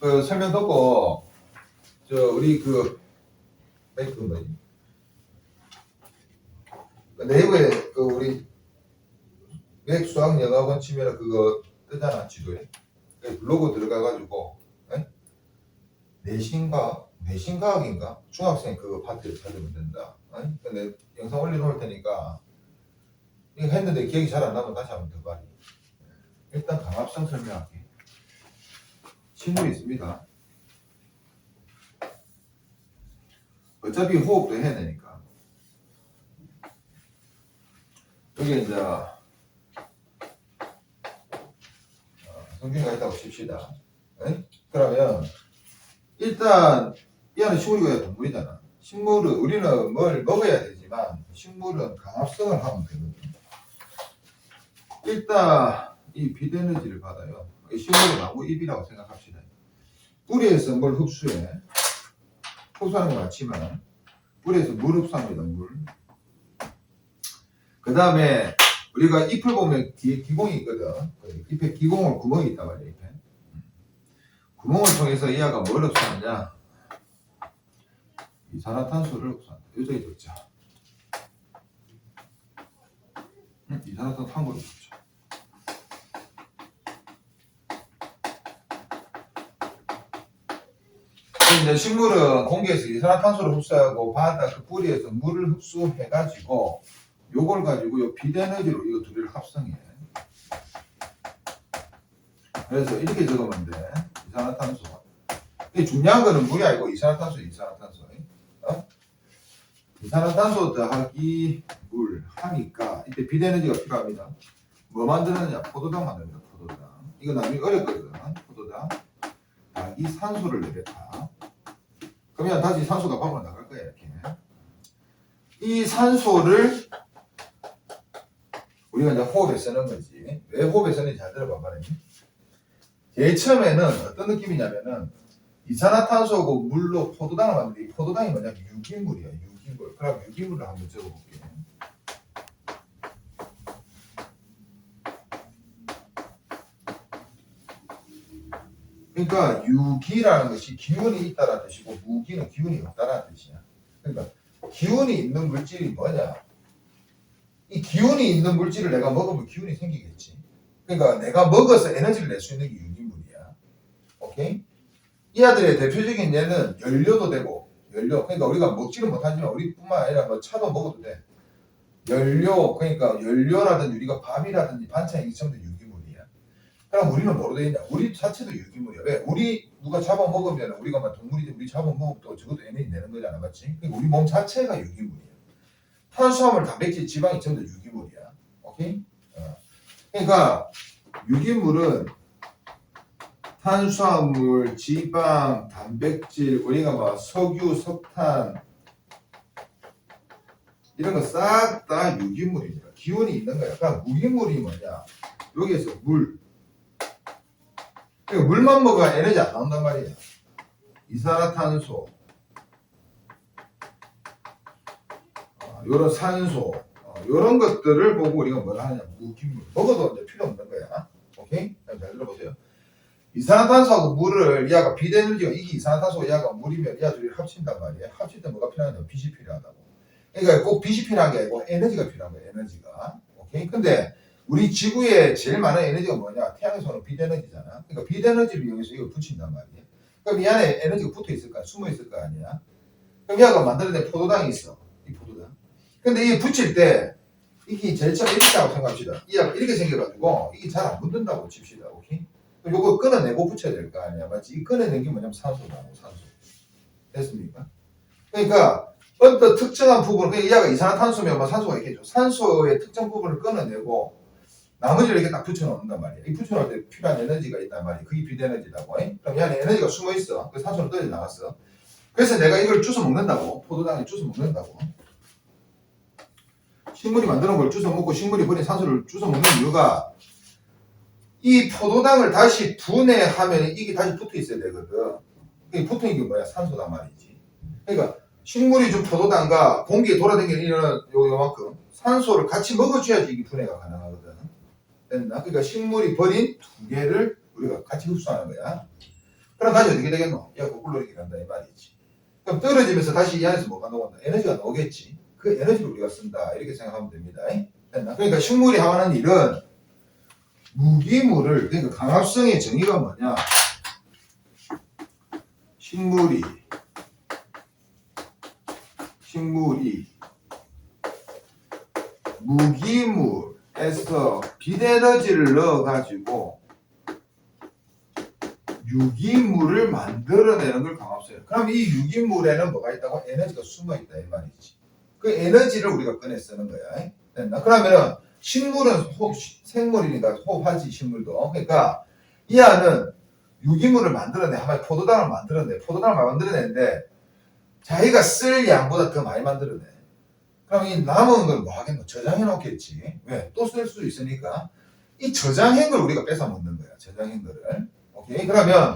그 설명 듣고 우리 뭐지? 네이버에 우리 맥 수학 영어학원 치면 그거 뜨잖아, 지도에. 블로그 들어가가지고 내신과학인가 중학생 그거 파트를 찾으면 된다. 근데 영상 올려놓을 테니까 이거 했는데 기억이 잘 안 나면 다시 한번 더 봐야 돼. 일단 강압성 설명할게. 친구 있습니다. 어차피 호흡도 해야 되니까. 여기 이제 성균이가 있다고 칩시다. 그러면 일단 이 안에 식물이 동물이잖아. 식물은 우리는 뭘 먹어야 되지만 식물은 강압성을 하면 되거든. 일단 이 빛에너지를 받아요. 식물의 나무 잎이라고 생각합시다. 뿌리에서 뭘 흡수해. 흡수하는 거 맞지만 뿌리에서 물 흡수합니다. 물. 그 다음에 우리가 잎을 보면 뒤에 기공이 있거든. 잎에 기공을 구멍이 있단 말이야. 잎에. 구멍을 통해서 이 아가 뭘 흡수하느냐? 이산화탄소를 흡수한다. 여기에 적자. 이산화탄소 탄고를 흡수. 이제 식물은 공기에서 이산화탄소를 흡수하고 바다 그 뿌리에서 물을 흡수해가지고 요걸 가지고 요 빛에너지로 이거 두 개를 합성해. 그래서 이렇게 적으면 돼. 이산화탄소. 이 중요한 거는 물이 아니고 이산화탄소. 이산화탄소 더하기 물 하니까 이때 빛에너지가 필요합니다. 뭐 만드느냐? 포도당 만듭니다. 포도당. 이거 나중에 어렵거든. 포도당 더하기 산소를 내렸다. 그러면 다시 산소가 밖으로 나갈 거야. 이렇게. 이 산소를 우리가 이제 호흡에 쓰는 거지. 왜 호흡에 쓰는지 잘 들어봐 말이야. 제일 처음에는 어떤 느낌이냐면은 이산화탄소하고 물로 포도당을 만드는데 이 포도당이 뭐냐? 유기물이야. 유기물. 그럼 유기물을 한번 적어볼게. 그러니까 유기라는 것이 기운이 있다라는 뜻이고 무기는 기운이 없다라는 뜻이야. 그러니까 기운이 있는 물질이 뭐냐? 이 기운이 있는 물질을 내가 먹으면 기운이 생기겠지. 그러니까 내가 먹어서 에너지를 낼 수 있는 게 유기물이야. 오케이? 이 아들의 대표적인 예는 연료도 되고 연료. 그러니까 우리가 먹지는 못하지만 우리뿐만 아니라 뭐 차도 먹어도 돼. 연료. 그러니까 연료라든지 우리가 밥이라든지 반찬이 전부 유기물이야. 그럼 우리는 뭐로 되어 있냐? 우리 자체도 유기물이야. 왜? 우리 누가 잡아먹으면 우리가 막 동물이지 우리 잡아먹으면 또 적어도 에너지 내는 거잖아. 맞지? 그러니까 우리 몸 자체가 유기물이야. 탄수화물, 단백질, 지방이 전부 유기물이야. 오케이? 그러니까 유기물은 탄수화물, 지방, 단백질, 우리가 막 석유, 석탄 이런 거 싹 다 유기물입니다. 기운이 있는 거야. 그러니까 무기물이 뭐냐? 여기에서 물. 그러니까 물만 먹어야 에너지 안 나온단 말이야. 이산화탄소, 요런 산소, 요런 것들을 보고 우리가 뭐라 하냐? 무기물. 먹어도 이제 필요 없는 거야. 오케이? 잘 들어보세요. 이산화탄소하고 물을 이하가 빛에너지가 이게 이산화탄소가 이하가 물이면 이하 둘이 합친단 말이야. 합칠 때 뭐가 필요하냐? 빛이 필요하다고. 그러니까 꼭 빛이 필요한 게 아니고 에너지가 필요한 거야. 에너지가. 오케이? 근데 우리 지구에 제일 많은 에너지가 뭐냐? 태양에서는 빛에너지잖아. 그러니까 빛에너지를 이용해서 이걸 붙인단 말이야. 그럼 이 안에 에너지가 붙어 있을 거야? 숨어 있을 거 아니야? 그럼 이하가 만들어낸 포도당이 있어. 이 포도당. 근데 이게 붙일 때 이게 제일 처음에 이렇게 하고 생각합시다. 이하가 이렇게 생겨가지고 이게 잘 안 붙는다고 칩시다. 오케이? 요거 끊어내고 붙여야 될 거 아니야. 맞지? 이 끊어낸 게 뭐냐면 산소라고, 산소. 됐습니까? 그러니까 어떤 특정한 부분, 그러니까 이하가 이산화탄소면 뭐 산소가 있겠죠. 산소의 특정 부분을 끊어내고 나머지를 이렇게 딱 붙여놓는단 말이야. 이 붙여놓을 때 필요한 에너지가 있단 말이야. 그게 빛에너지라고. 그럼 이 안에 에너지가 숨어 있어. 그 산소는 떨어져 나갔어. 그래서 내가 이걸 주워 먹는다고. 포도당에 주워 먹는다고. 식물이 만드는 걸 주워 먹고 식물이 버린 산소를 주워 먹는 이유가 이 포도당을 다시 분해하면 이게 다시 붙어 있어야 되거든. 이게 붙어 있는 게 뭐야? 산소단 말이지. 그러니까 식물이 준 포도당과 공기에 돌아다니는 요만큼 산소를 같이 먹어줘야지 이게 분해가 가능하거든. 됐나? 그러니까 식물이 버린 두 개를 우리가 같이 흡수하는 거야. 그럼 다시 어떻게 되겠노? 야, 거꾸로 이렇게 간다 이 말이지. 그럼 떨어지면서 다시 이 안에서 뭐가 나온다? 에너지가 나오겠지. 그 에너지를 우리가 쓴다 이렇게 생각하면 됩니다. 됐나? 그러니까 식물이 하는 일은 무기물을, 그러니까 강압성의 정의가 뭐냐? 식물이 무기물에서 빛에너지를 넣어가지고 유기물을 만들어내는 걸 강압성이에요. 그럼 이 유기물에는 뭐가 있다고? 에너지가 숨어있다 이 말이지. 그 에너지를 우리가 꺼내 쓰는 거야. 됐나? 그러면은 식물은 생물이니까 호흡하지 식물도. 그러니까 이 안은 유기물을 만들어내. 한마디 포도당을 만들어내. 포도당을 만들어내는데 자기가 쓸 양보다 더 많이 만들어내. 그럼 이 남은 걸 뭐 하겠노? 저장해 놓겠지. 왜? 또 쓸 수 있으니까. 이 저장한 걸 우리가 뺏어 먹는 거야. 저장한 거를. 오케이? 그러면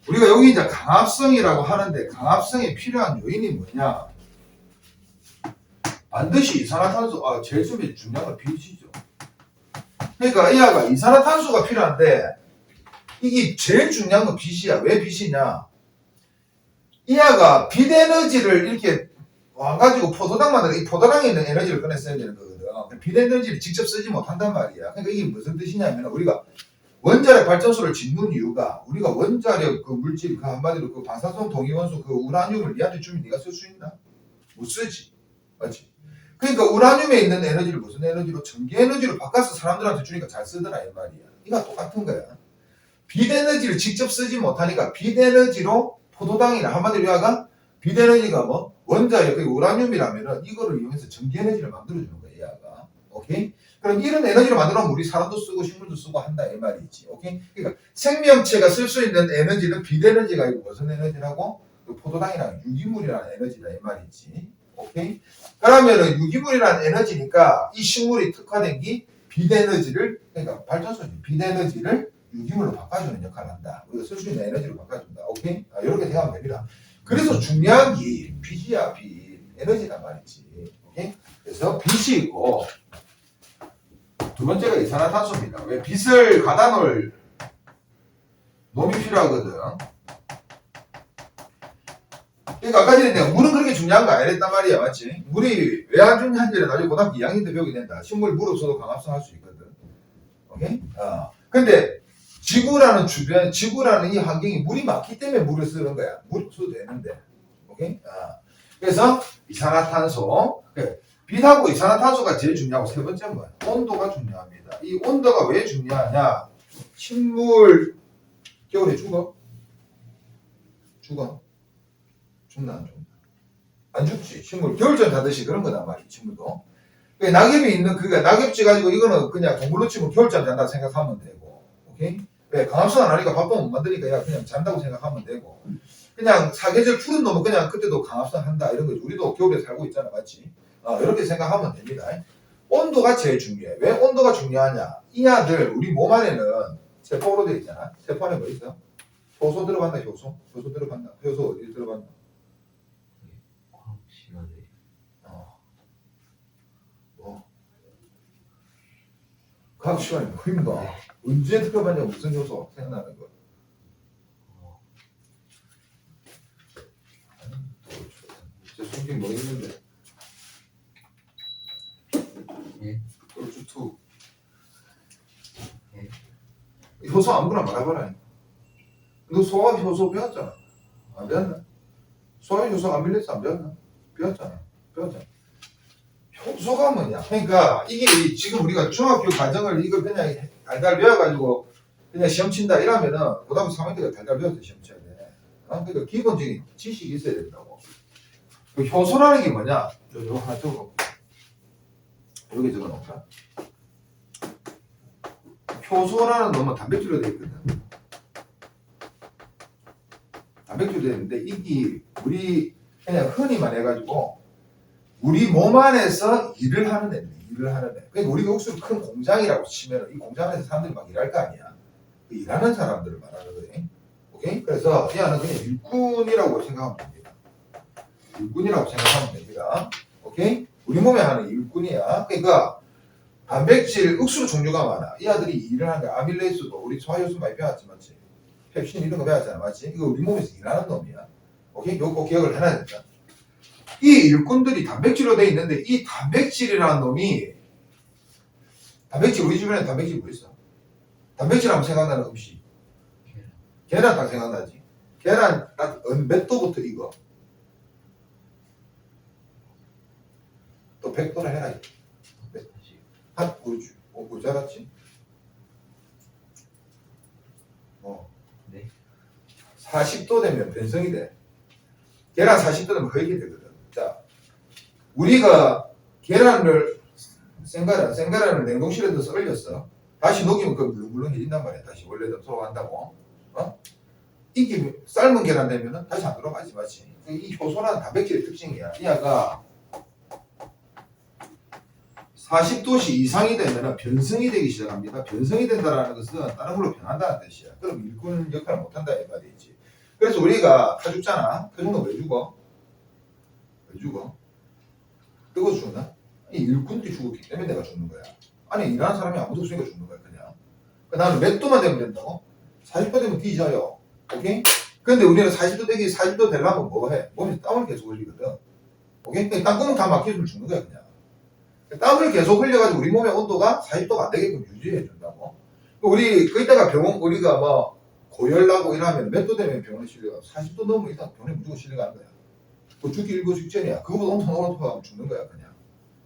우리가 여기 이제 강압성이라고 하는데 강압성에 필요한 요인이 뭐냐? 반드시 이산화탄소, 제일 중요한 건 빛이죠. 그러니까 이 아가 이산화탄소가 필요한데 이게 제일 중요한 건 빛이야. 왜 빛이냐? 이 아가 빛 에너지를 이렇게 와가지고 포도당 만들어, 이 포도당에 있는 에너지를 꺼내 써야 되는 거거든. 빛 에너지를 직접 쓰지 못한단 말이야. 그러니까 이게 무슨 뜻이냐면 우리가 원자력 발전소를 짓는 이유가 우리가 원자력 그 물질 그 한마디로 그 반사성 동위원소 그 우라늄을 니한테 주면 네가 쓸 수 있나? 못 쓰지. 맞지? 그러니까 우라늄에 있는 에너지를 무슨 에너지로? 전기 에너지로 바꿔서 사람들한테 주니까 잘 쓰더라 이 말이야. 이거 똑같은 거야. 빛 에너지를 직접 쓰지 못하니까 빛 에너지로 포도당이나 한마디로 야가 빛 에너지가 뭐 원자력 그 우라늄이라면은 이거를 이용해서 전기 에너지를 만들어주는 거야 얘가. 오케이? 그럼 이런 에너지를 만들어면 우리 사람도 쓰고 식물도 쓰고 한다 이 말이지. 오케이? 그러니까 생명체가 쓸 수 있는 에너지는 빛 에너지가 있고 무슨 에너지라고? 그 포도당이랑 유기물이라는 에너지다 이 말이지. 오케이? 그러면은 유기물이라는 에너지니까 이 식물이 특화된 게 빛 에너지를, 그러니까 발전소지. 빛 에너지를 유기물로 바꿔주는 역할을 한다. 우리가 쓸 수 있는 에너지로 바꿔준다. 오케이? 이렇게 생각하면 됩니다. 그래서 중요한 게 빛이야, 빛. 에너지란 말이지. 오케이? 그래서 빛이 있고, 두 번째가 이산화탄소입니다. 왜 빛을 가다 놓을 놈이 필요하거든. 그러니까 아까 전에 내가 물은 그렇게 중요한 거 아니랬단 말이야, 맞지? 물이 왜 안 중요한지를 나중에 고등학교 2학년 때 배우게 된다. 식물 물 없어도 강압성 할 수 있거든. 오케이? 근데 지구라는 이 환경이 물이 많기 때문에 물을 쓰는 거야. 물이 없어도 되는데. 오케이? 그래서 이산화탄소. 빛하고 이산화탄소가 제일 중요하고 세 번째는 뭐야? 온도가 중요합니다. 이 온도가 왜 중요하냐? 식물 겨울에 죽어? 죽나 안 죽나? 안 죽지. 식물 겨울전 자듯이 그런 거단 말이야. 식물도. 낙엽이 있는 낙엽지 가지고 이거는 그냥 동물로 치면 겨울잠 잔다 생각하면 되고. 오케이? 왜 강압성 안 하니까 밥도 못 만드니까 야 그냥 잔다고 생각하면 되고. 그냥 사계절 푸른 놈은 그냥 그때도 강압성 한다 이런 거지. 우리도 겨울에 살고 있잖아, 맞지? 이렇게 생각하면 됩니다. 온도가 제일 중요해. 왜 온도가 중요하냐? 이 아들 우리 몸 안에는 세포로 되어 있잖아. 세포 안에 뭐 있어? 효소 들어간다. 효소 들어간다. 효소 어디 들어간다? 과학 시간에 과학 시간에 뭐 임마 언제 들어봤냐 무슨 효소 생각나는 거. 제 손님 뭐 있는데? 예. 똘추2. 효소 아무거나 말해봐라. 너 소화 효소 배웠잖아. 안 배웠나? 소화 효소 안 빌렸어? 안 배웠나? 배웠잖아. 효소가 뭐냐? 그러니까 이게 지금 우리가 중학교 과정을 이거 그냥 달달 배워가지고 그냥 시험 친다 이러면은 고등학교 3학년 때가 달달 배워서 시험 쳐야 돼. 그러니까 기본적인 지식이 있어야 된다고. 그 효소라는 게 뭐냐? 요 하나 적어볼게. 여기 적어놓을까? 효소라는 놈은 단백질로 되어 있거든. 단백질로 되어 있는데 이게 우리 그냥 흔히 말해가지고 우리 몸 안에서 일을 하는 애입니다. 그러니까 우리가 혹시 큰 공장이라고 치면 이 공장 안에서 사람들이 막 일할 거 아니야. 그 일하는 사람들을 말하는 거예요. 오케이? 그래서 이 안은 그냥 일꾼이라고 생각하면 됩니다. 일꾼이라고 생각하면 됩니다. 오케이? 우리 몸에 하는 일꾼이야. 그러니까 단백질, 억수 종류가 많아. 이 아들이 일을 하는 거야. 아밀레이스도 우리 소화효소 많이 배웠지, 맞지? 펩신 이런 거 배웠잖아. 맞지? 이거 우리 몸에서 일하는 놈이야. 오케이? 요거 꼭 기억을 해놔야 된다. 이 일꾼들이 단백질로 돼 있는데 이 단백질이라는 놈이 단백질 우리 주변에 단백질 뭐 있어? 단백질 하면 생각나는 음식. 계란 딱 생각나지. 계란 딱 몇 도부터 이거. 또 100도나 해라. 한 그렇지. 그거 잘았지? 네. 40도 되면 변성이 돼. 계란 40도 되면 허옇게 되거든. 자, 우리가 계란을 생계란을 냉동실에 넣어서 얼렸어. 다시 녹이면 그 물렁물렁해진단 말이야. 다시 원래대로 돌아간다고. 어? 이게 삶은 계란 되면은 다시 안 돌아가지, 맞지? 이 효소라는 단백질의 특징이야. 이 아가 40도씨 이상이 되면 변성이 되기 시작합니다. 변성이 된다는 것은 다른 걸로 변한다는 뜻이야. 그럼 일꾼 역할을 못한다 이 말이지. 그래서 우리가 타 죽잖아. 타 죽는 왜 죽어? 왜 죽어? 뜨거워 죽나? 이 일꾼들이 죽었기 때문에 내가 죽는 거야. 아니 일하는 사람이 아무도 없으니까 죽는 거야 그냥. 나는 몇 도만 되면 된다고? 40도 되면 뒤져요. 오케이? 근데 우리는 40도 되려면 뭐 해? 몸에 땀을 계속 흘리거든. 오케이? 땅구멍 다 막혀서 죽는 거야 그냥. 땀을 계속 흘려가지고 우리 몸의 온도가 40도가 안 되게끔 유지해 준다고. 우리 그이따가 병원 우리가 뭐 고열 나고 이러면 몇 도 되면 병원에 실려가 40도 넘으면 일단 병원에 무조건 실려가는 거야. 그 죽기 일보 직전이야. 그거보다 엄청 올라가면 죽는 거야 그냥.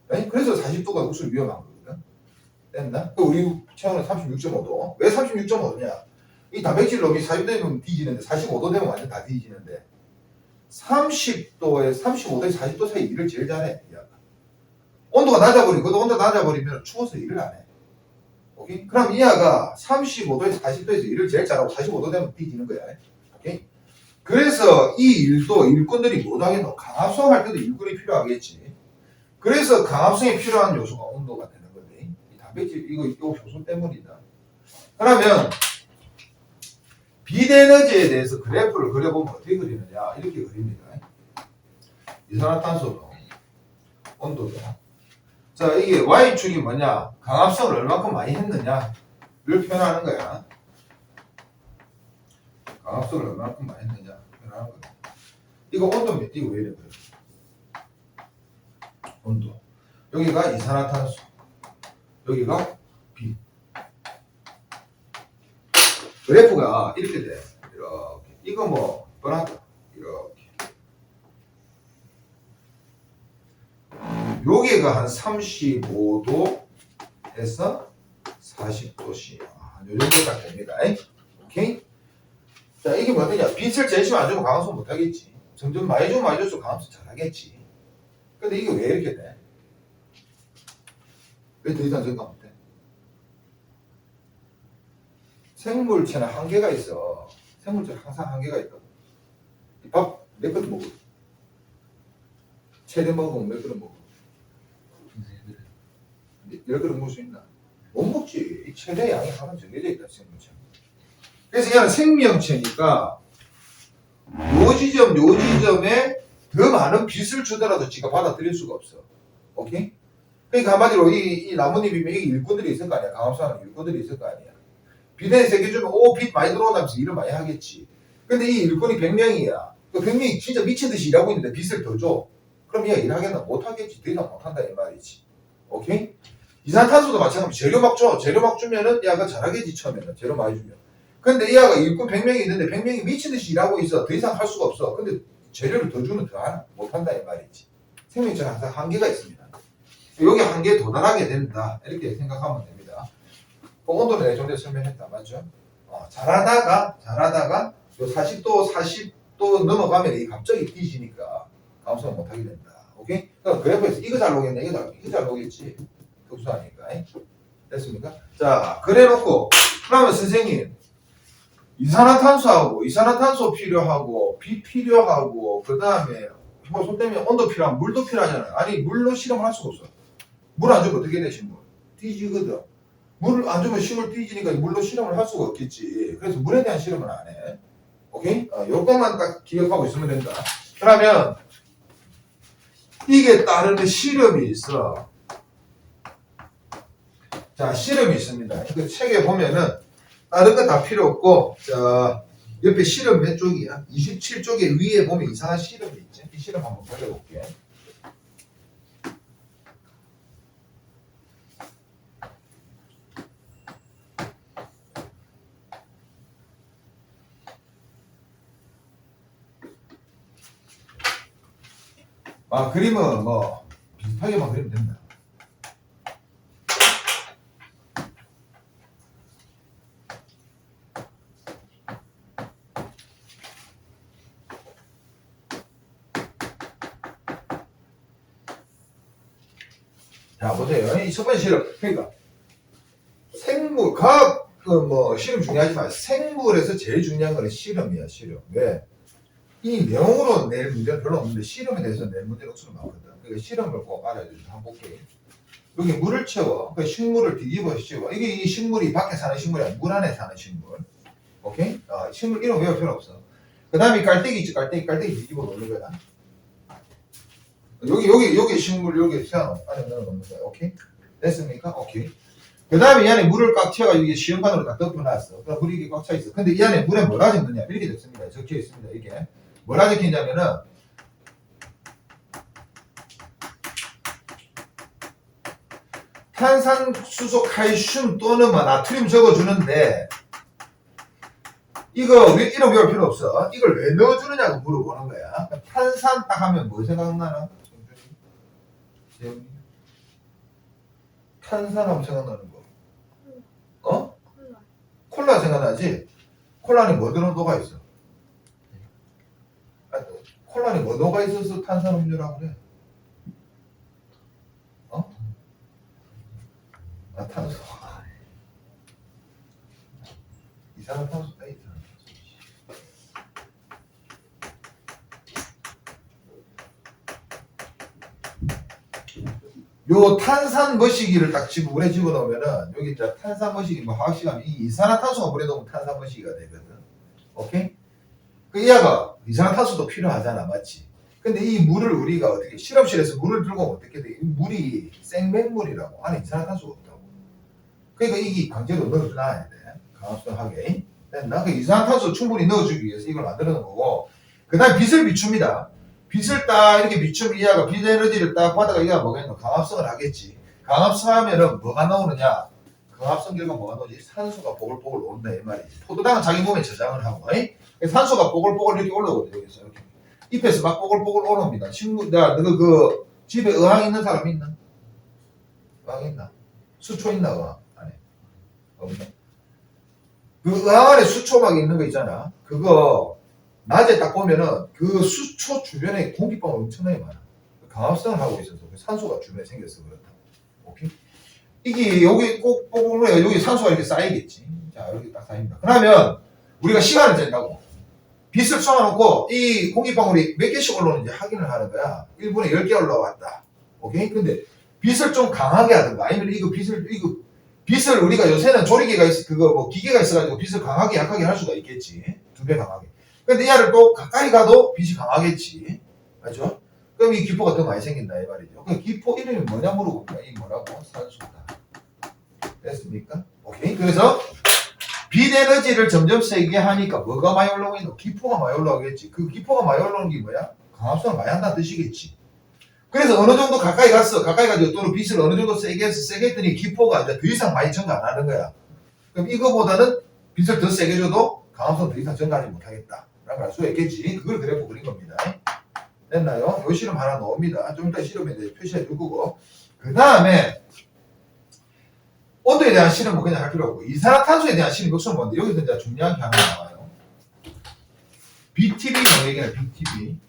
네? 그래서 40도가 우선 위험한 거거든. 됐나? 우리 체온은 36.5도. 왜 36.5도냐? 이 단백질 놈이 40도 되면 뒤지는데 45도 되면 완전 다 뒤지는데 30도에 35도에 40도 사이 일을 제일 잘해. 온도가 낮아버리거든. 온도 낮아버리면 추워서 일을 안 해. 오케이? 그럼 이 아가 35도에서 40도에서 일을 제일 잘하고 45도 되면 뒤지는 거야. 오케이? 그래서 이 일도 일꾼들이 못하겠노. 강압성 할 때도 일꾼이 필요하겠지. 그래서 강압성이 필요한 요소가 온도가 되는 건데 이 단백질 이거 효소 때문이다. 그러면 비대에너지에 대해서 그래프를 그려보면 어떻게 그리느냐 이렇게 그립니다. 이산화탄소도 온도도 자 이게 Y축이 뭐냐 강압성을 얼마큼 많이 했느냐를 표현하는 거야. 강압성을 얼마큼 많이 했느냐 표현하는 거야. 이거 온도입니다. 이거 왜 이래 그래? 온도 여기가 이산화탄소 여기가 빛 그래프가 이렇게 돼. 이렇게 이거 뭐 뻔하다. 이렇게 여기가 한 35도에서 40도씨. 요 정도 딱 됩니다. 오케이? 자, 이게 뭐냐? 빛을 제시만 안 주면 강압성 못 하겠지. 점점 많이 주면 많이 줄수록 강압성 잘 하겠지. 근데 이게 왜 이렇게 돼? 왜 더 이상 생각 못 해? 생물체는 한계가 있어. 생물체는 항상 한계가 있다고. 밥 몇 그릇 먹어? 최대 먹으면 몇 그릇 먹어? 10그릇 먹을 수 있나? 못 먹지. 이 최대 양이 하나 정해져 있다, 생물체. 그래서 얘는 생명체니까 요 지점에 더 많은 빛을 주더라도 지가 받아들일 수가 없어. 오케이? 그러니까 한마디로 이 나뭇잎이면 여기 일꾼들이 있을 거 아니야. 강압수하는 일꾼들이 있을 거 아니야. 빛에 세개 주면 빛 많이 들어온다면서 일을 많이 하겠지. 근데 이 일꾼이 100명이야. 그 100명이 진짜 미친 듯이 일하고 있는데 빛을 더 줘. 그럼 얘가 일하겠나? 못하겠지. 더 이상 못한다 이 말이지. 오케이? 이산화탄소도 마찬가지로 재료 막 줘. 재료 막 주면은 얘가 잘하겠지 처음에는. 재료 많이 주면. 근데 얘가 일꾼 100명이 있는데 100명이 미친 듯이 일하고 있어. 더 이상 할 수가 없어. 근데 재료를 더 주면 더 못한다 이 말이지. 생명체는 항상 한계가 있습니다. 여기 한계에 도달하게 된다. 이렇게 생각하면 됩니다. 그 온도는 내가 좀 전에 설명했다. 맞죠? 잘하다가 요 40도 넘어가면 이 갑자기 뒤지니까 감소를 못하게 된다. 오케이? 그러니까 그래프에서 이거 잘 오겠네. 이거 잘 오겠지. 특수하니까. 됐습니까? 자, 그래놓고 그러면 선생님 이산화탄소 필요하고 빛 필요하고 그 다음에 효소 때문에 온도 필요하고 물도 필요하잖아요. 아니 물로 실험을 할 수가 없어. 물 안 주면 어떻게 돼 식물? 뒤지거든. 물 안 주면 식물 뒤지니까 물로 실험을 할 수가 없겠지. 그래서 물에 대한 실험은 안 해. 오케이? 요것만 딱 기억하고 있으면 된다. 그러면 이게 따르는 실험이 있어. 자, 실험이 있습니다. 그 책에 보면은 다른 거 다 필요 없고 자 옆에 실험 몇 쪽이야? 27쪽에 위에 보면 이상한 실험이 있지. 이 실험 한번 그려볼게. 아, 그림은 뭐 비슷하게만 그리면 된다. 자, 보세요. 이 첫 번째 실험. 그러니까 생물, 과학 뭐 실험 중요하지만 생물에서 제일 중요한 거는 실험이야, 실험. 왜? 이 내용으로 낼 문제는 별로 없는데 실험에 대해서 낼 문제는 없으면 많거든. 그러니까 실험을 꼭 알아야 돼. 한번 볼게. 여기 물을 채워. 그 식물을 뒤집어 씌워. 이게 이 식물이 밖에 사는 식물이 아니라 물 안에 사는 식물. 오케이? 식물 이름 외울 필요 없어. 그 다음에 깔때기 있지, 깔때기 뒤집어 놓는 거야. 여기 식물, 여기 태양 안에 넣어놓는 거야. 오케이? 됐습니까? 오케이. 그 다음에 이 안에 물을 꽉 채워가지고 이게 시험관으로 다 덮어놨어. 그럼 물이 이게 꽉 차 있어. 근데 이 안에 물에 뭐가 적느냐? 이렇게 적습니다. 적혀 있습니다. 이게. 뭐라 적혀있냐면은, 탄산수소 칼슘 또는 뭐 나트륨 적어주는데, 이거 왜 이름 외울 필요 없어. 이걸 왜 넣어주느냐고 물어보는 거야. 탄산 딱 하면 뭐 생각나나? 탄산하면 생각나는 거. 어? 콜라 생각나지? 콜라 안에 뭐 들어 녹아 있어? 콜라 안에 뭐 녹아 있어서 탄산음료라고 그래? 어? 탄소. 이산화탄소. 요 탄산 머시기를 딱 집어 물에 집어넣으면은 여기 이제 탄산 머시기 뭐 화학 시간 이 이산화탄소가 물에 넣으면 탄산 머시기가 되거든. 오케이? 그 이하가 이산화탄소도 필요하잖아, 맞지? 근데 이 물을 우리가 어떻게 실험실에서 물을 들고 오면 어떻게 돼? 이 물이 생맹물이라고 안에 이산화탄소가 없다고. 그러니까 이게 강제로 넣어놔야 돼. 강합성하게. 됐나? 그 이산화탄소 충분히 넣어주기 위해서 이걸 만들어 놓은 거고. 그 다음에 빛을 비춥니다. 빛을 딱 이렇게 비추면 이하가 빛 에너지를 딱 받아가 이하가 뭐가 있나? 강합성을 하겠지. 강합성하면은 뭐가 나오느냐? 강합성 결과 뭐가 나오지? 산소가 보글보글 온다 이 말이지. 포도당은 자기 몸에 저장을 하고, 산소가 보글보글 이렇게 올라오거든 여기서 이렇게. 잎에서 막 보글보글 올라옵니다. 친구, 그 집에 의왕 있는 사람 있나? 의왕 있나? 수초 있나 의왕 안에? 없나? 그 의왕 안에 수초 막 있는 거 있잖아. 그거 낮에 딱 보면은 그 수초 주변에 공기방울 엄청나게 많아. 강합성을 하고 있어서 산소가 주변에 생겨서 그렇다. 오케이? 이게 여기 꼭 보면 여기 산소가 이렇게 쌓이겠지. 자, 여기 딱 쌓입니다. 그러면 우리가 시간을 잰다고. 빛을 쏘아놓고 이 공기방울이 몇 개씩 올라오는지 확인을 하는 거야. 1분에 10개 올라왔다. 오케이? 근데 빛을 좀 강하게 하든가 아니면 이거 빛을 우리가 요새는 조리개가 그거 뭐 기계가 있어가지고 빛을 강하게 약하게 할 수가 있겠지. 2배 강하게. 근데 얘를 또 가까이 가도 빛이 강하겠지. 맞죠? 그럼 이 기포가 더 많이 생긴다 이 말이죠. 그 기포 이름이 뭐냐 물어보니까 이 뭐라고? 산소다. 됐습니까? 오케이. 그래서 빛 에너지를 점점 세게 하니까 뭐가 많이 올라오고 있노? 기포가 많이 올라오겠지. 그 기포가 많이 올라오는 게 뭐야? 강합성을 많이 한다는 뜻이겠지. 그래서 어느 정도 가까이 갔어. 가까이 가지고 또는 빛을 어느 정도 세게 했더니 기포가 이제 더 이상 많이 증가 안 하는 거야. 그럼 이거보다는 빛을 더 세게 줘도 강합성 더 이상 증가하지 못하겠다. 라고 할 수가 있겠지. 그걸 그래프 그린 겁니다. 됐나요? 요 실험 하나 넣습니다. 좀 이따 실험에 대해 표시해 줄 거고. 그 다음에 온도에 대한 실험은 그냥 할 필요 없고 이산화탄소에 대한 실험 역수는 뭔데? 여기서 이제 중요한 게 하나 나와요. BTB 용액이네, BTB.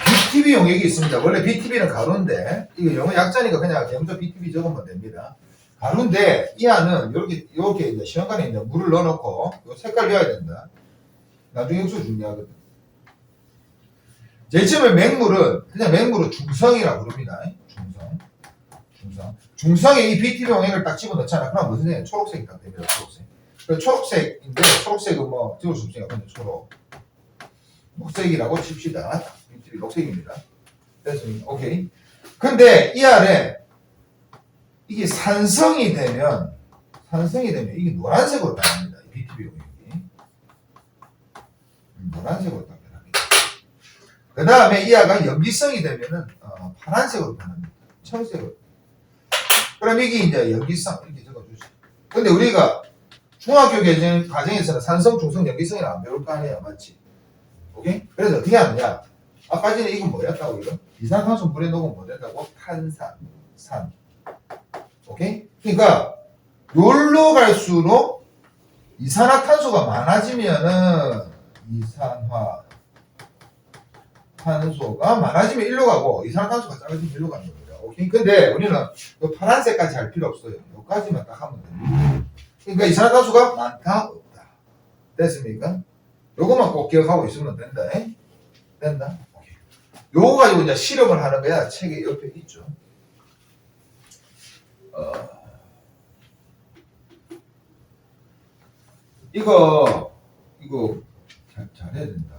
BTB 용액이 있습니다. 원래 BTB는 가루인데 이거 영어 약자니까 그냥 먼저 BTB 적으면 됩니다. 가루인데 이 안은 이렇게 이제 시험관에 이제 물을 넣어놓고 요 색깔 배워야 된다. 나중에 역수 중요하거든. 제일 처음에 맹물은 그냥 맹물은 중성이라고 부릅니다. 중성에 이 BTB 용액을 딱 집어넣잖아. 그럼 무슨 색이야? 초록색이 딱 됩니다. 초록색인데 초록색은 뭐 지울 수 없으니까 그냥 초록. 녹색이라고 칩시다. BTB 녹색입니다. 됐습니다. 오케이. 근데 이 안에 이게 산성이 되면 이게 노란색으로 변합니다. BTB 용액이 노란색으로 딱 변합니다. 그 다음에 이 아가 염기성이 되면은 파란색으로 변합니다. 청색으로. 그럼 이게 이제 염기성 이렇게 적어주죠. 근데 우리가 중학교 과정에서는 산성, 중성, 염기성이라 안 배울 거 아니에요, 맞지? 오케이? 그래서 어떻게 하느냐? 아까 전에 이건 뭐였다고 이거? 이산화탄소 물에 녹으면 뭐 된다고? 탄산. 오케이? 그러니까 요로 갈수록 이산화탄소가 많아지면은 이산화탄소가 많아지면 일로 가고 이산화탄소가 작아지면 일로 가는 겁니다. 오케이? 근데 우리는 요 파란색까지 할 필요 없어요. 요까지만 딱 하면 됩니다. 그러니까 이산화탄소가 많다 없다. 됐습니까? 요것만 꼭 기억하고 있으면 된다. 된다? 오케이. 요거 가지고 이제 실험을 하는 거야. 책에 옆에 있죠. 이거 잘해야 된다.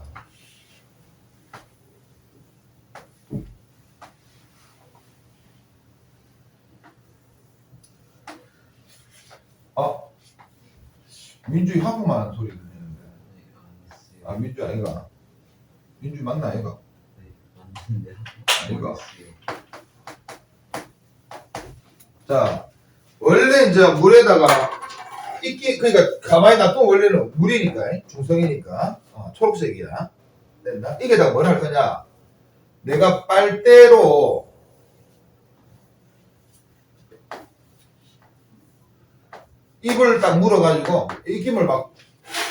민주이 하고만 하는 소리 들리는데. 민주 아이가. 민주 맞나 아이가? 네, 맞는데. 아이가. 자, 원래 이제 물에다가 그러니까 가만히 놔두면 원래는 물이니까, 중성이니까, 초록색이야. 된다. 이게다가 뭘 할 거냐? 내가 빨대로 입을 딱 물어가지고 입김을 막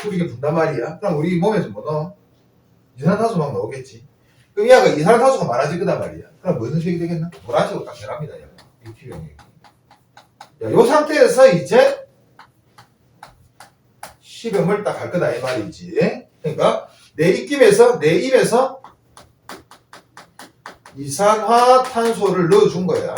이렇게 분단 말이야. 그럼 우리 몸에서 뭐 넣어? 이산화탄소 막 나오겠지. 그럼 얘가 이산화탄소가 많아질 거단 말이야. 그럼 무슨 색이 되겠나? 노란색으로 딱 변합니다. 얘가. BT용액이. 요 상태에서 이제 실험을 딱 할 거다 이 말이지. 그러니까 내 입김에서 내 입에서 이산화탄소를 넣어준 거야.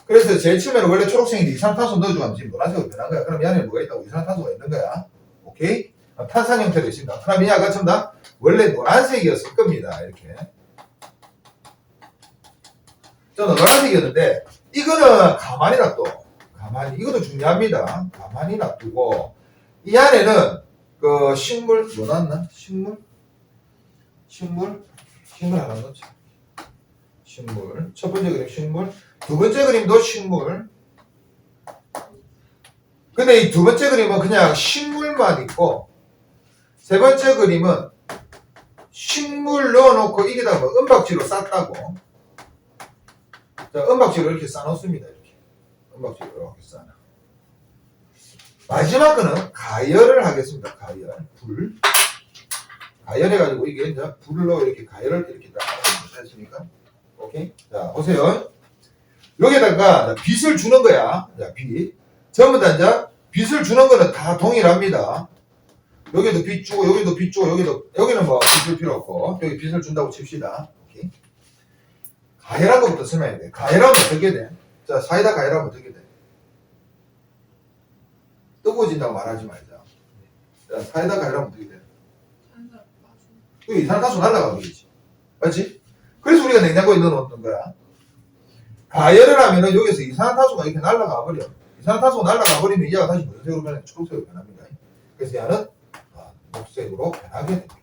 그래서 제일 처음에는 원래 초록색인데 이산화탄소 넣어주면 지금 노란색으로 변한 거야. 그럼 이 안에 뭐가 있다고? 이산화탄소가 있는 거야. 오케이? 탄산 형태로 있습니다. 그럼 이 아가 전부 다 원래 노란색이었을 겁니다. 이렇게. 저는 노란색이었는데 이거는 가만히 놔둬. 이것도 중요합니다. 가만히 놔두고 이 안에는 그 식물 뭐 났나? 식물 하나 넣자. 식물. 첫 번째 그림 식물. 두 번째 그림도 식물. 근데 이 두 번째 그림은 그냥 식물만 있고 세 번째 그림은 식물 넣어놓고 이게다가 뭐 은박지로 쌌다고. 자, 은박지로 이렇게 싸놓습니다. 이렇게. 은박지로 이렇게 싸놔. 마지막 거는 가열을 하겠습니다. 불. 가열해가지고 이게 이제 불로 이렇게 가열을 이렇게 딱 하는 됐습니까? 오케이? 자, 보세요. 여기다가 빛을 주는 거야. 자, 빛. 전부 다 이제 빛을 주는 거는 다 동일합니다. 여기도 빛 주고, 여기도 빛 주고, 여기는 뭐 빛 줄 필요 없고, 여기 빛을 준다고 칩시다. 오케이? 가열한 것부터 설명해야 돼. 가열하면 어떻게 돼? 자, 사이다 가열하면 어떻게 돼? 뜨거워진다고 말하지 말자. 자, 사이다 가열하면 어떻게 돼? 이산화탄소 날아가버리지. 맞지? 그래서 우리가 냉장고에 넣어놓는 거야. 가열을 하면은 여기서 이산화탄소가 이렇게 날아가 버려. 이산화탄소가 날아가 버리면 이 아가 다시 무슨 색으로 변해? 초록색으로 변합니다. 그래서 얘는 녹색으로 변하게 됩니다.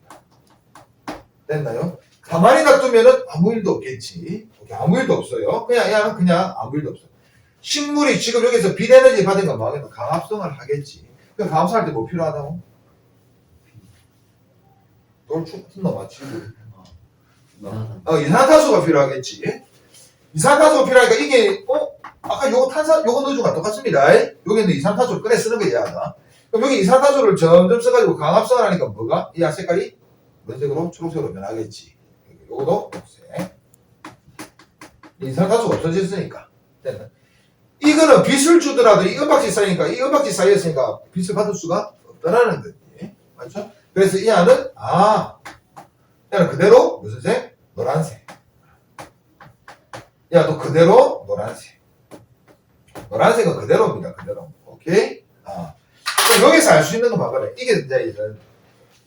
됐나요? 가만히 놔두면은 아무 일도 없겠지. 아무 일도 없어요. 그냥 얘는 그냥 아무 일도 없어. 식물이 지금 여기서 빛 에너지 받은 건 뭐하겠노? 강합성을 하겠지. 그 강합성할 때 뭐 필요하다고? 돌축 같은 거 맞추고. 이산화탄소가 필요하겠지. 이산화탄소가 필요하니까 이게 아까 요거 요거 넣어준 거랑 똑같습니다. 여기는 이산화탄소를 꺼내 쓰는 거야. 그럼 여기 이산화탄소를 점점 써가지고 강합성을 하니까 뭐가? 이 색깔이 뭔 색으로? 초록색으로 변하겠지. 요거도 녹색. 이산화탄소가 없어졌으니까. 됐나? 이거는 빛을 주더라도 이 은박지 사이니까 이 은박지 사이였으니까 빛을 받을 수가 없다라는 거지. 맞죠? 그래서 이 안은 얘는 그대로 무슨 색? 노란색. 야, 또 그대로 노란색. 노란색은 그대로입니다. 그대로. 오케이? 그럼 여기서 알 수 있는 거 봐봐라. 이게 이제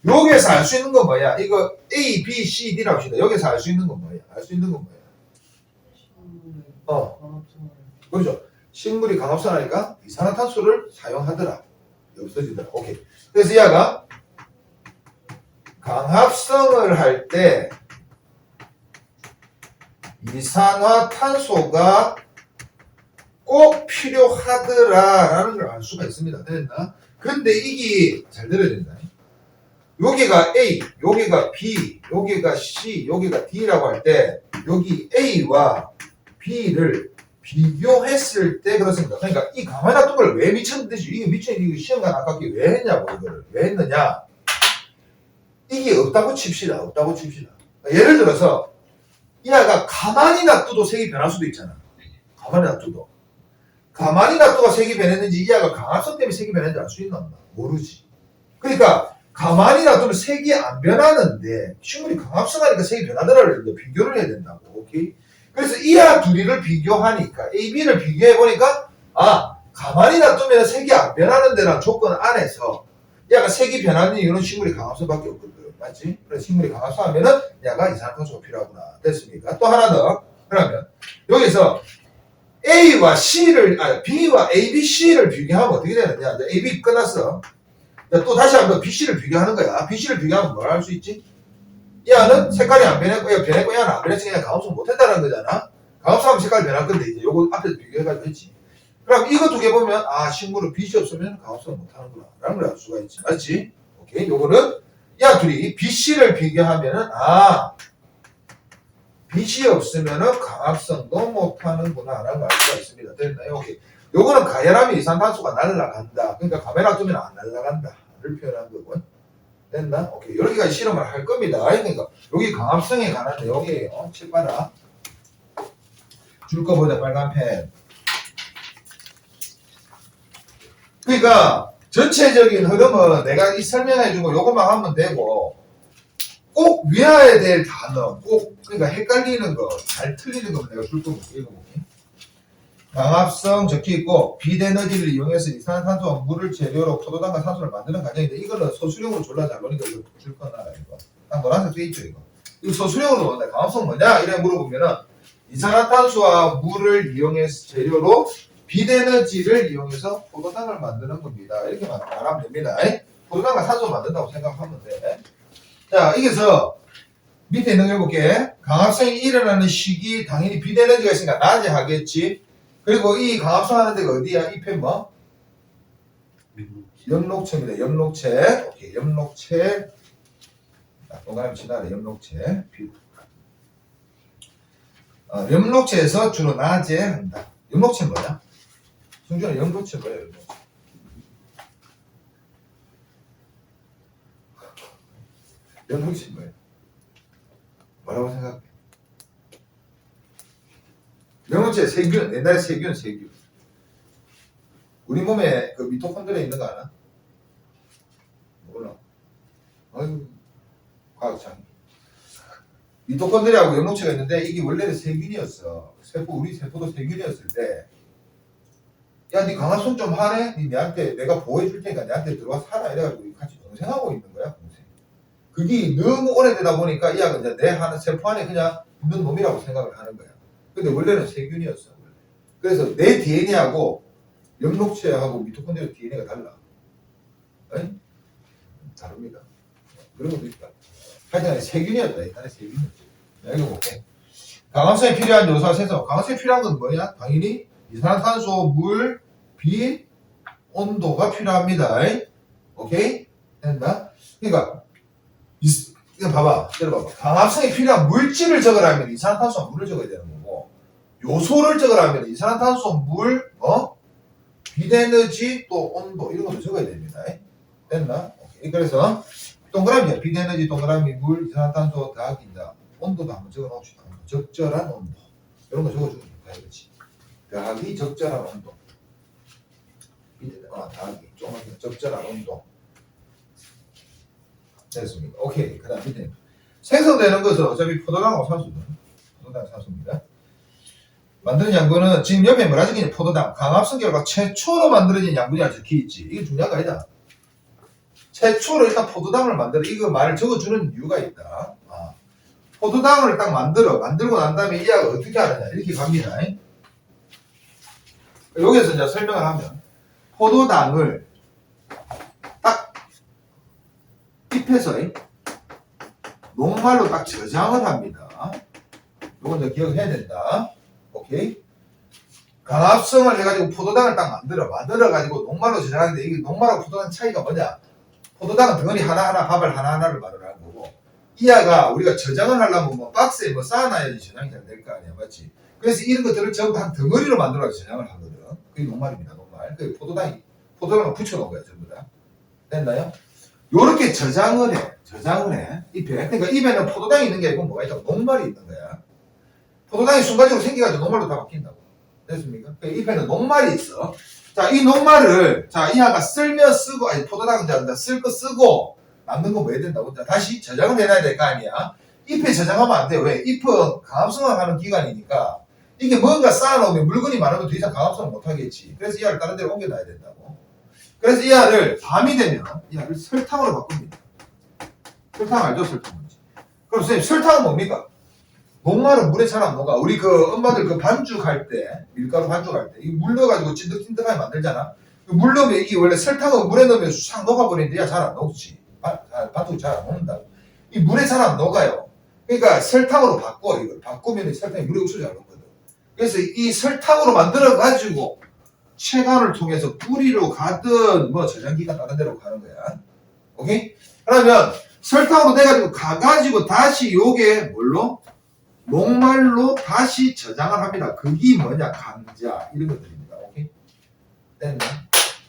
여기서 알 수 있는 건 뭐야? 이거 A, B, C, D라고 합시다. 여기서 알 수 있는 건 뭐야? 알 수 있는 건 뭐야? 그렇죠. 식물이 강합성하니까 이산화탄소를 사용하더라. 없어지더라. 오케이. 그래서 얘가 강합성을 할 때 이산화탄소가 꼭 필요하더라라는 걸 알 수가 있습니다. 됐나? 근데 이게 잘 들어야 된다. 여기가 A, 여기가 B, 여기가 C, 여기가 D라고 할 때 여기 A와 B를 비교했을 때 그렇습니다. 그러니까 이 가만히 놔둔 걸 왜 미쳤는지 이게 미쳤는지 시험관 아깝게 왜 했냐고 이거를 왜 했느냐? 이게 없다고 칩시다. 없다고 칩시다. 예를 들어서 이 아이가 가만히 놔둬도 색이 변할 수도 있잖아. 가만히 놔둬도. 가만히 놔둬가 색이 변했는지 이 아이가 강합성 때문에 색이 변했는지 알 수 있나 없나? 모르지. 그러니까 가만히 놔두면 색이 안 변하는데 식물이 강합성하니까 색이 변하더라를 비교를 해야 된다고. 오케이? 그래서 이하 둘이를 비교하니까 A, B를 비교해보니까 가만히 놔두면 색이 안 변하는 데라는 조건 안에서 얘가 색이 변하는 이유는 식물이 강합성밖에 없거든. 맞지? 그래서 식물이 강합성하면은 얘가 이산화탄소가 필요하구나. 됐습니까? 또 하나 더. 그러면 여기서 A와 B와 A, B, C를 비교하면 어떻게 되느냐? A, B 끝났어. 또 다시 한번 B, C를 비교하는 거야. B, C를 비교하면 뭘 할 수 있지? 얘는 색깔이 안 변했고, 얘가 변했고, 얘는 안 변했으니까 그냥 강합성 못했다는 거잖아. 강합성하면 색깔이 변할 건데, 이제 요거 앞에서 비교해가지고 했지. 그럼 이거 두 개 보면, 빛이 빛이 없으면 강합성을 못하는구나. 라는 걸 알 수가 있지. 맞지? 오케이. 요거는, 야, 둘이 B, C를 비교하면은, 빛이 없으면은 강합성도 못하는구나. 라는 걸 알 수가 있습니다. 됐나요? 오케이. 요거는 가열하면 이산탄소가 날아간다. 그러니까 카메라 두면 안 날아간다를 표현한 거고. 됐나? 오케이. 여기까지 실험을 할 겁니다. 그러니까 여기 강합성에 관한 내용이에요. 책 봐라. 줄 거 보자. 빨간 펜. 그러니까 전체적인 흐름은 내가 이 설명해주고 요것만 하면 되고 꼭 외워야 될 단어, 그러니까 헷갈리는 거, 잘 틀리는 거 내가 줄 거 읽어볼게. 강합성 적혀있고 비대너지를 이용해서 이산화탄소와 물을 재료로 포도당과 산소를 만드는 과정인데 이거는 소수령으로 졸라 잘 노니까 이거 줄 거나 이거 딱 노란색 써있죠 이거 소수령으로 노는데 강합성 뭐냐? 이래 물어보면은 이산화탄소와 물을 이용해서 재료로 비대너지를 이용해서 포도당을 만드는 겁니다. 이렇게 말하면 됩니다. 포도당과 산소를 만든다고 생각하면 돼. 자, 여기서 밑에 있는 거 해볼게. 강합성이 일어나는 시기 당연히 비대너지가 있으니까 낮에 하겠지. 그리고 이 강합성 하는 데가 어디야? 이 펜 뭐? 엽록체입니다. 엽록체. 오케이. 엽록체. 동그라미 치다래. 엽록체. 엽록체에서 주로 낮에 한다. 엽록체는 뭐야? 승준아, 엽록체 뭐야? 엽록체. 엽록체 뭐야? 뭐라고 생각해? 엽록체 세균, 옛날에 세균. 우리 몸에 그 미토콘드리아 있는 거 알아? 몰라. 아유, 과학장. 미토콘드리아하고 엽록체가 있는데 이게 원래는 세균이었어. 우리 세포도 세균이었을 때, 야, 니 강합성 좀 하네? 니 내한테 내가 보호해줄 테니까 내한테 들어와 살아 이래가지고 같이 동생하고 있는 거야, 동생. 그게 너무 오래되다 보니까 이 약은 이제 내 하는 세포 안에 그냥 있는 놈이라고 생각을 하는 거야. 근데 원래는 세균이었어. 원래. 그래서 내 DNA하고 엽록체하고 미토콘드리아 DNA가 달라. 에? 다릅니다. 그런 것도 있다. 하여튼 세균이었다. 옛날에 세균이었지. 여기 볼게. 강합성에 필요한 요소와 세서. 강합성에 필요한 건 뭐냐? 당연히 이산화탄소, 물, 빛, 온도가 필요합니다. 오케이? 된다? 그러니까 이거 봐봐. 들어봐봐. 강합성에 필요한 물질을 적으라면 이산화탄소와 물을 적어야 되는 거고 요소를 적으라면 이산화탄소, 물, 빛에너지, 또 온도 이런 것도 적어야 됩니다. 됐나? 오케이. 그래서 동그라미야. 빛에너지, 동그라미, 물, 이산화탄소 더하기다. 온도도 한번 적어놓읍시다. 적절한 온도. 이런 거 적어주면 좋다. 그렇지. 더하기 적절한 온도. 더하기 조금만 적절한 온도. 됐습니다. 오케이. 그 다음 밑에 생성되는 것은 어차피 포도당하고 산소죠. 포도당 산소입니다. 만드는 양분은 지금 옆에 뭐라 적혀있냐? 포도당. 강합성 결과 최초로 만들어진 양분이라 적혀있지. 이게 중요한 거 아니다. 최초로 일단 포도당을 만들어. 이거 말을 적어주는 이유가 있다. 포도당을 딱 만들고 난 다음에 이 약을 어떻게 하느냐. 이렇게 갑니다. 여기서 이제 설명을 하면 포도당을 딱 잎에서 녹말로 딱 저장을 합니다. 이건 이제 기억해야 된다. 오케이? 강압성을 해가지고 포도당을 딱 만들어가지고 녹말로 저장하는데 이게 녹말하고 포도당 차이가 뭐냐? 포도당은 덩어리 하나하나 밥을 하나하나를 말하는 거고 이하가 우리가 저장을 하려면 뭐 박스에 뭐 쌓아놔야지 저장이 잘 될 거 아니야, 맞지? 그래서 이런 것들을 전부 한 덩어리로 만들어서 저장을 하거든. 그게 녹말입니다, 녹말. 그 포도당을 붙여놓은 거야, 전부 다. 됐나요? 요렇게 저장을 해. 잎에. 그러니까 잎에는 포도당이 있는 게 아니고 뭐가 있다고? 녹말이 있는 거야. 포도당이 순간적으로 생겨가지고 녹말로 다 바뀐다고. 됐습니까? 그러니까 잎에는 녹말이 있어. 자, 이 녹말을, 자, 이하가 쓸면 쓰고, 아니, 포도당은 쓸 거 쓰고, 남는 거 뭐 해야 된다고? 자, 다시 저장을 해놔야 될 거 아니야? 잎에 저장하면 안 돼. 왜? 잎은 강압성을 하는 기관이니까, 이게 뭔가 쌓아놓으면 물건이 많으면 더 이상 강압성을 못 하겠지. 그래서 이하를 다른 데로 옮겨놔야 된다고. 그래서 이하를 밤이 되면, 이하를 설탕으로 바꿉니다. 설탕 알죠? 설탕 뭔지. 그럼 선생님, 설탕은 뭡니까? 녹말은 물에 잘 안 녹아. 우리 그 엄마들 그 반죽할 때, 밀가루 반죽할 때, 이 물 넣어가지고 찐득찐득하게 만들잖아. 물 넣으면 이게 원래 설탕은 물에 넣으면 싹 녹아버리는데 잘 안 녹지. 반죽이 잘 안 녹는다. 이 물에 잘 안 녹아요. 그러니까 설탕으로 바꿔, 이걸. 바꾸면 설탕이 물에 우수지 안 녹거든. 그래서 이 설탕으로 만들어가지고 체관을 통해서 뿌리로 가든 뭐 저장기가 다른 데로 가는 거야. 오케이? 그러면 설탕으로 돼가지고 가가지고 다시 요게 뭘로? 녹말로 다시 저장을 합니다. 그게 뭐냐? 감자 이런 것들입니다. 오케이? 됐나?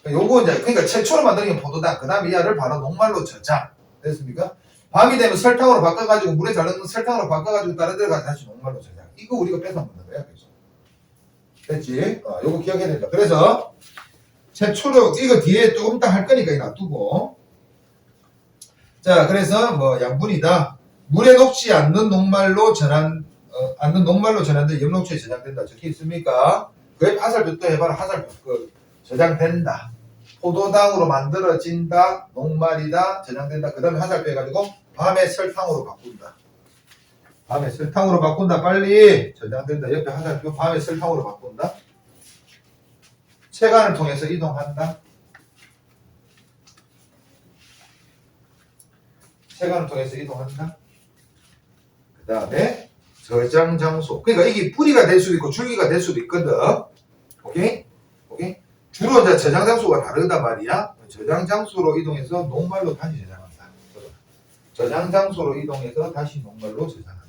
요거 이제 그러니까 최초로 만드는 게 포도당. 그 다음에 이하를 바로 녹말로 저장. 됐습니까? 밤이 되면 설탕으로 바꿔가지고 물에 자르는 설탕으로 바꿔가지고 다른 데로 가서 다시 녹말로 저장. 이거 우리가 뺏어 먹는 거야. 그래서. 됐지? 요거 기억해야 된다. 그래서 최초로 이거 뒤에 조금 이따 할 거니까 이거 놔두고. 자, 그래서 뭐 양분이다. 물에 녹지 않는 녹말로 전환된 염록초에 저장된다. 적혀 있습니까? 그 화살표 또 해봐라. 화살표 그 저장된다. 포도당으로 만들어진다. 녹말이다. 저장된다. 그 다음에 화살표 해가지고 밤에 설탕으로 바꾼다. 밤에 설탕으로 바꾼다. 빨리 저장된다. 옆에 화살표 밤에 설탕으로 바꾼다. 체관을 통해서 이동한다. 체관을 통해서 이동한다. 그 다음에 저장 장소. 그러니까 이게 뿌리가 될 수도 있고 줄기가 될 수도 있거든. 오케이? 오케이? 주로 이제 저장 장소가 다르단 말이야. 저장 장소로 이동해서 녹말로 다시 저장한다. 저장 장소로 이동해서 다시 녹말로 저장한다.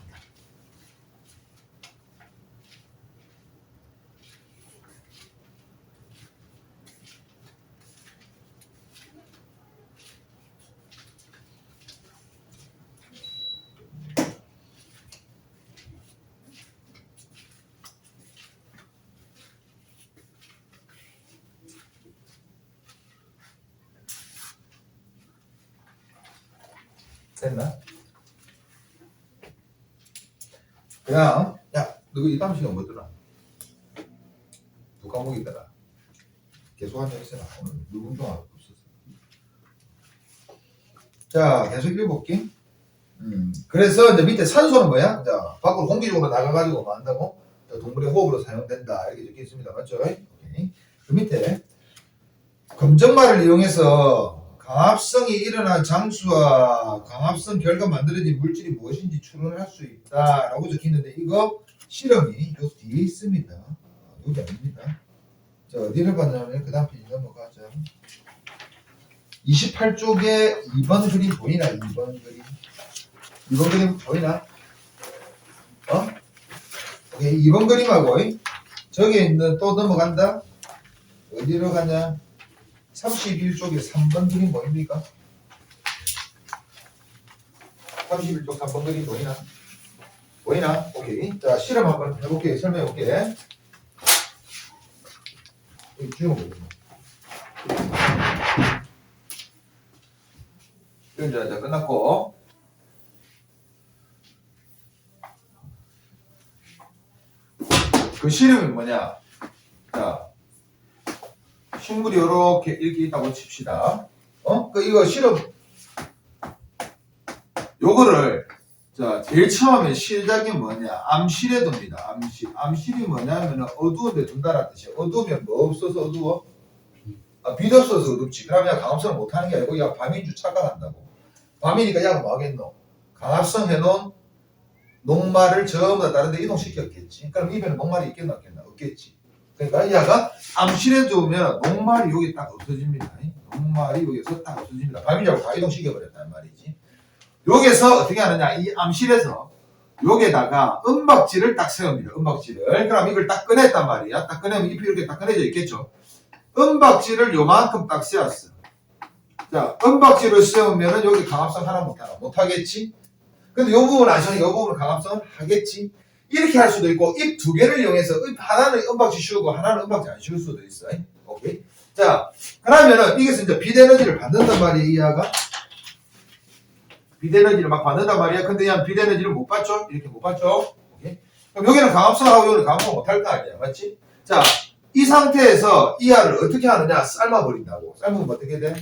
됐나? 그냥, 야, 너 이 다음 시간 뭐더라? 두 과목이더라. 계속 하자 했잖아. 오늘 누군 좀 알고 있었어. 자, 계속 읽어볼게. 그래서 이제 밑에 산소는 뭐야? 자, 밖으로 공기적으로 나가가지고 뭐 한다고? 동물의 호흡으로 사용된다. 이렇게 적혀 있습니다. 맞죠? 오케이. 그 밑에 검정말을 이용해서 강압성이 일어난 장수와 강압성 결과 만들어진 물질이 무엇인지 추론할 수 있다라고 적혀있는데 이거 실험이 요 뒤에 있습니다. 여기 아닙니다. 자, 어디를 봤냐면 그 다음 페이지 넘어가자. 28쪽에 2번 그림 보이나? 2번 그림. 2번 그림 보이나? 오케이, 2번 그림하고 저기 있는 또 넘어간다. 어디로 가냐? 31쪽에 3번 그림 보입니까? 31쪽 3번 그림 보이나? 보이나? 오케이. 자, 실험 한번 해볼게. 설명해볼게. 여기 지워볼게. 이제 끝났고. 그 실험이 뭐냐? 자, 식물이 이렇게 있다고 칩시다. 이거 실험, 요거를, 자, 제일 처음에 시작이 뭐냐? 암실에둡니다. 암실. 암실이 뭐냐면은 어두운데 둔다는 뜻이에요. 어두우면 뭐 없어서 어두워? 빛 없어서 어둡지. 그러면 강압성을 못하는 게 아니고 야 밤인 줄 착각한다고. 밤이니까 야가 뭐 하겠노? 강압성 해놓은 녹말을 전부 다 다른 데 이동시켰겠지. 그럼 입에는 녹말이 있겠나 없겠나? 없겠지. 그러니까 야가 암실에 두면 녹말이 여기 딱 없어집니다. 녹말이 여기서 딱 없어집니다. 밤이라고 다 이동시켜버렸단 말이지. 여기서 어떻게 하느냐? 이 암실에서 여기에다가 은박지를 딱 세웁니다. 은박지를. 그럼 이걸 딱 꺼냈단 말이야. 딱 꺼내면 잎이 이렇게 딱 꺼내져 있겠죠. 은박지를 요만큼 딱 세웠어. 자, 은박지를 세우면은 여기 강압성 하나 못하나? 못하겠지? 근데 요 부분 아시잖아요. 요 부분은 강압성을 하겠지? 이렇게 할 수도 있고, 입 두 개를 이용해서 하나는 은박지 씌우고 하나는 은박지 안 씌울 수도 있어. 오케이? 자, 그러면은 이게서 이제 빛 에너지를 받는단 말이야, 이 아가. 빛 에너지를 막 받는단 말이야. 근데 그냥 빛 에너지를 못 받죠? 이렇게 못 받죠? 오케이? 그럼 여기는 강압성하고 여기는 강압성 못할 거 아니야. 맞지? 자, 이 상태에서 이 알을 어떻게 하느냐? 삶아버린다고. 삶으면 어떻게 돼?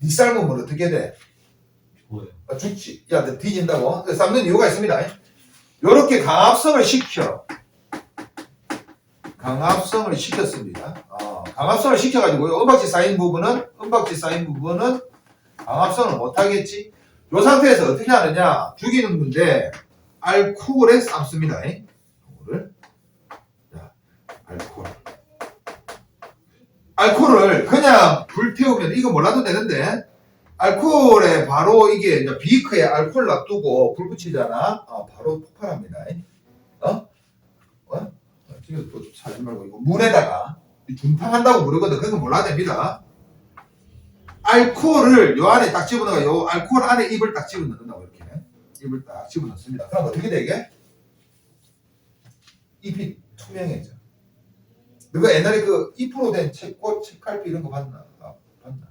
니 삶으면 어떻게 돼? 뭐예요? 죽지. 야, 너 뒤진다고? 삶는 이유가 있습니다. 요렇게 강압성을 시켜. 강압성을 시켰습니다. 강압성을 시켜가지고 은박지 쌓인 부분은 강압성을 못하겠지. 요 상태에서 어떻게 하느냐? 죽이는 건데 알코올에 삶습니다. 알코올을. 자, 알코올을 그냥 불태우면 이거 몰라도 되는데 알코올에 바로 이게 이제 비커에 알코올 놔두고 불 붙이잖아. 바로 폭발합니다. 지금 또 사지 말고 이거 물에다가 중탕한다고 부르거든. 그건 몰라야 됩니다. 알코올을 요 안에 딱 집어넣어. 요 알코올 안에 입을 딱 집어넣는다고 이렇게 입을 딱 집어넣습니다. 그럼 어떻게 되게? 잎이 투명해져. 너가 옛날에 그 잎으로 된 책꽃, 책갈피 이런 거 봤나? 봤나?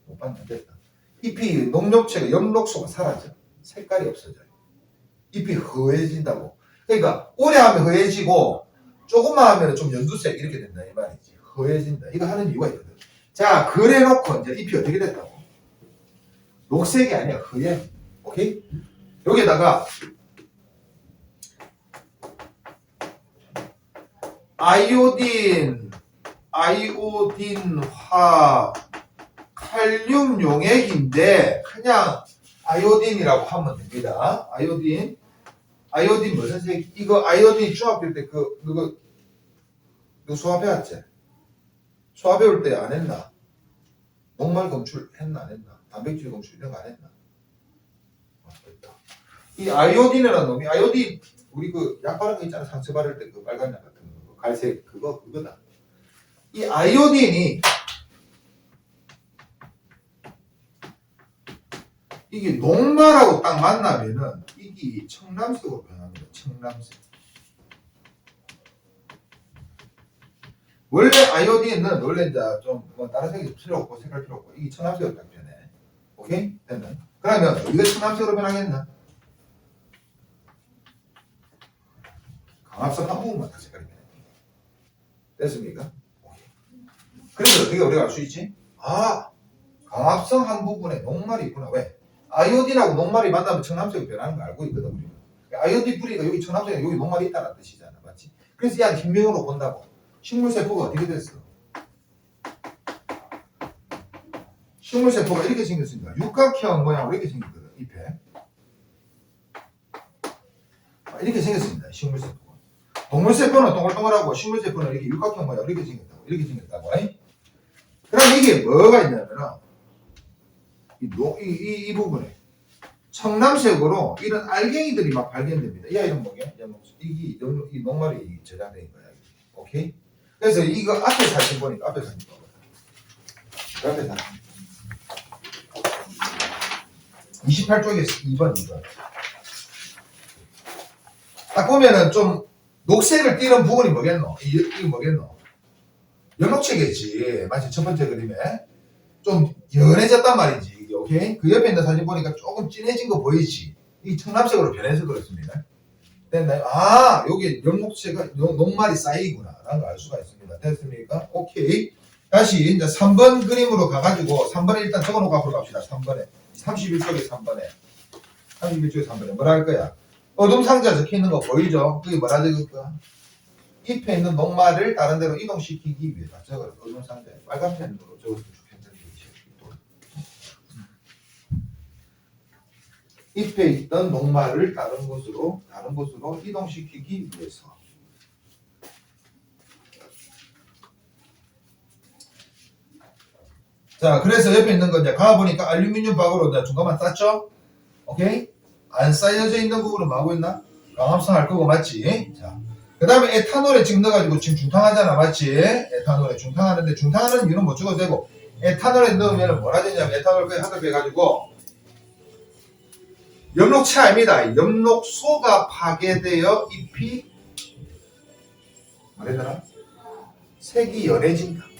못 봤나? 됐다. 잎이 녹록체가 엽록소가 사라져. 색깔이 없어져요. 잎이 허해진다고. 그러니까 오래 하면 허해지고 조금만 하면 좀 연두색 이렇게 된다 이 말이지. 허해진다. 이거 하는 이유가 있거든. 자, 그래놓고 이제 잎이 어떻게 됐다고? 녹색이 아니야. 허해. 오케이? 여기에다가 아이오딘화 칼륨 용액인데 그냥 아이오딘이라고 하면 됩니다. 아이오딘 무슨 색? 이거 아이오딘 중학교 때 그거 수학 배웠지? 수학 배울 때 안 했나? 녹말 검출 했나 안 했나? 단백질 검출 이런 거 안 했나? 됐다. 이 아이오딘이라는 놈이 아이오딘 우리 그 약 바른 거 있잖아. 상처 바를 때 그 빨간 약 같은 거 갈색 그거다. 이 아이오딘이 이게 녹말하고 딱 만나면은 이게 청람색으로 변합니다. 청람색. 원래 아이오딘은 원래 이제 좀뭐 다른 색이 필요 없고 색깔 필요 없고 이게 청람색으로 딱 변해. 오케이? 됐나? 그러면 이거 청람색으로 변하겠나? 강압성 한 부분만 다 색깔이 변해. 됐습니까? 오케이. 그래서 어떻게 우리가 알 수 있지? 강압성 한 부분에 녹말이 있구나. 왜? 아이오딘하고 녹말이 만나면 청람색이 변하는 거 알고 있거든 우리는. 아이오딘 뿌리가 여기 청람색에 여기 녹말이 있다는 뜻이잖아. 맞지? 그래서 야 흰명으로 본다고. 식물세포가 어떻게 됐어? 식물세포가 이렇게 생겼습니다. 육각형 모양으로 이렇게 생겼거든. 잎에. 이렇게 생겼습니다. 식물세포가. 동물세포는 동글동글하고 식물세포는 이렇게 육각형 모양으로 이렇게 생겼다고. 이렇게 생겼다고. 그럼 이게 뭐가 있냐면은 이 부분에 청남색으로 이런 알갱이들이 막 발견됩니다. 이 아이는 뭐냐? 이 녹말이 저장된 거야. 오케이? 그래서 이거 앞에 사진 보니까 앞에 사진 봐봐. 앞에 사진. 28쪽에 2번. 딱 보면은 좀 녹색을 띠는 부분이 뭐겠노? 이게 뭐겠노? 연록체겠지. 마치 첫 번째 그림에. 좀 연해졌단 말이지. 이게, 오케이? 그 옆에 있는 사진 보니까 조금 진해진 거 보이지? 이 청남색으로 변해서 그렇습니다. 됐나요? 여기 연목체가 녹말이 쌓이구나. 라는 걸 알 수가 있습니다. 됐습니까? 오케이. 다시 이제 3번 그림으로 가가지고 3번에 일단 적어놓고 앞으로 갑시다. 3번에. 31쪽에 3번에. 31초에 3분의 뭐라 할 거야? 어둠 상자 적혀 있는 거 보이죠? 그게 뭐라 적을까? 잎에 있는 녹말을 다른 데로 이동시키기 위해서 저걸 어둠 상자에 빨간 펜으로 적었으면 좋겠는데 잎에 있던 녹말을 다른 곳으로 이동시키기 위해서. 자, 그래서 옆에 있는 거 이제 가보니까 알루미늄 박으로 이제 중간만 쌌죠? 오케이? 안 쌓여져 있는 부분은 뭐 하고 있나? 광합성 할 거고, 맞지? 자, 그 다음에 에탄올에 지금 넣어가지고 지금 중탕하잖아, 맞지? 에탄올에 중탕하는데 중탕하는 이유는 못 찍어도 되고, 에탄올에 넣으면 뭐라 되냐면 에탄올 거에 합병해가지고 엽록체 아닙니다. 엽록소가 파괴되어 잎이 말해되나? 색이 연해진다.